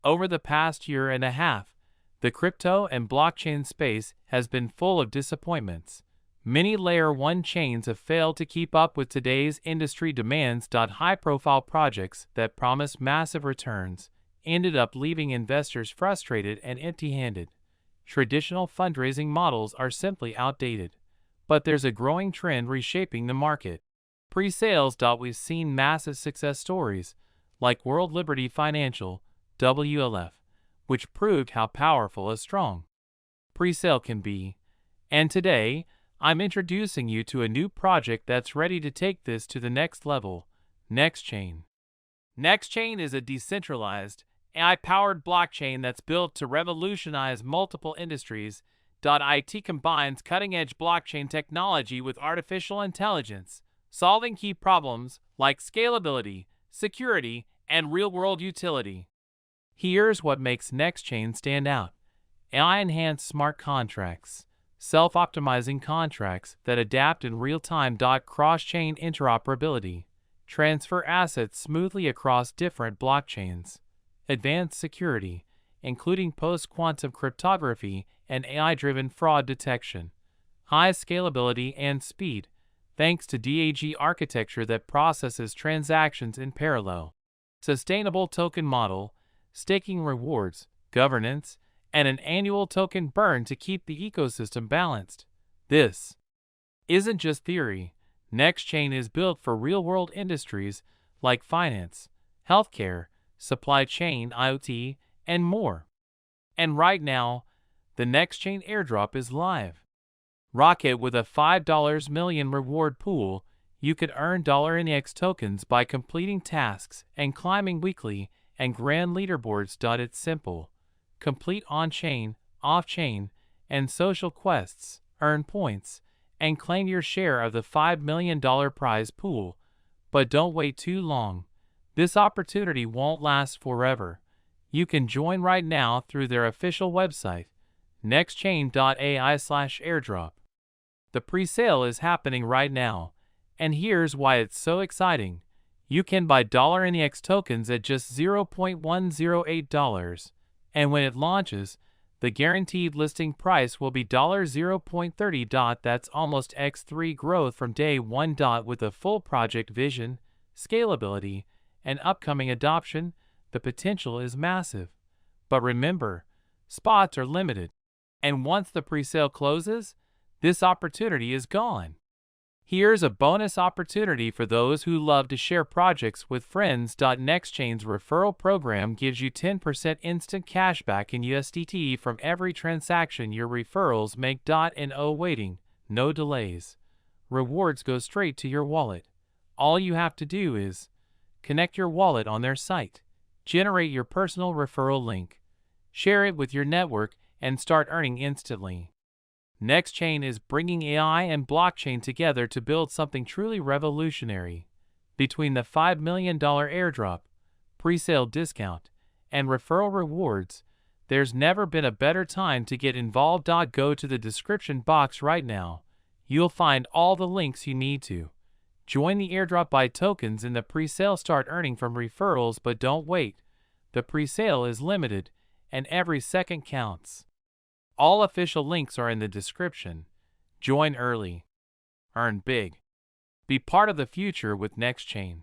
Over the past year and a half, the crypto and blockchain space has been full of disappointments. Many Layer 1 chains have failed to keep up with today's industry demands. High-profile projects that promise massive returns ended up leaving investors frustrated and empty-handed. Traditional fundraising models are simply outdated, but there's a growing trend reshaping the market. Pre-sales. We've seen massive success stories like World Liberty Financial, WLF, which proved how powerful a strong pre-sale can be. And today, I'm introducing you to a new project that's ready to take this to the next level, Nexchain. Nexchain is a decentralized, AI-powered blockchain that's built to revolutionize multiple industries. It combines cutting-edge blockchain technology with artificial intelligence, solving key problems like scalability, security, and real-world utility. Here's what makes Nexchain stand out: AI-enhanced smart contracts, self-optimizing contracts that adapt in real time. Cross-chain interoperability, transfer assets smoothly across different blockchains. Advanced security, including post-quantum cryptography and AI-driven fraud detection. High scalability and speed, thanks to DAG architecture that processes transactions in parallel. Sustainable token model, staking rewards, governance, and an annual token burn to keep the ecosystem balanced. This isn't just theory. Nexchain is built for real-world industries like finance, healthcare, supply chain, IoT, and more. And right now, the Nexchain airdrop is live. Rocket with a $5 million reward pool. You could earn $NX tokens by completing tasks and climbing weekly and grand leaderboards. It's simple. Complete on-chain, off-chain, and social quests, earn points, and claim your share of the $5 million prize pool. But don't wait too long. This opportunity won't last forever. You can join right now through their official website, nexchain.ai/airdrop. The pre-sale is happening right now, and here's why it's so exciting. You can buy $NX tokens at just $0.108, and when it launches, the guaranteed listing price will be $0.30. That's almost x3 growth from day one. With a full project vision, scalability, and upcoming adoption, the potential is massive. But remember, spots are limited, and once the pre-sale closes, this opportunity is gone. Here's a bonus opportunity for those who love to share projects with friends. Nexchain's referral program gives you 10% instant cashback in USDT from every transaction your referrals make. No waiting, no delays. Rewards go straight to your wallet. All you have to do is connect your wallet on their site, generate your personal referral link, share it with your network, and start earning instantly. Nexchain is bringing AI and blockchain together to build something truly revolutionary. Between the $5 million airdrop, pre-sale discount, and referral rewards, there's never been a better time to get involved. Go to the description box right now. You'll find all the links you need to join the airdrop. Buy tokens in the pre-sale, start earning from referrals, but don't wait. The pre-sale is limited, and every second counts. All official links are in the description. Join early. Earn big. Be part of the future with Nexchain.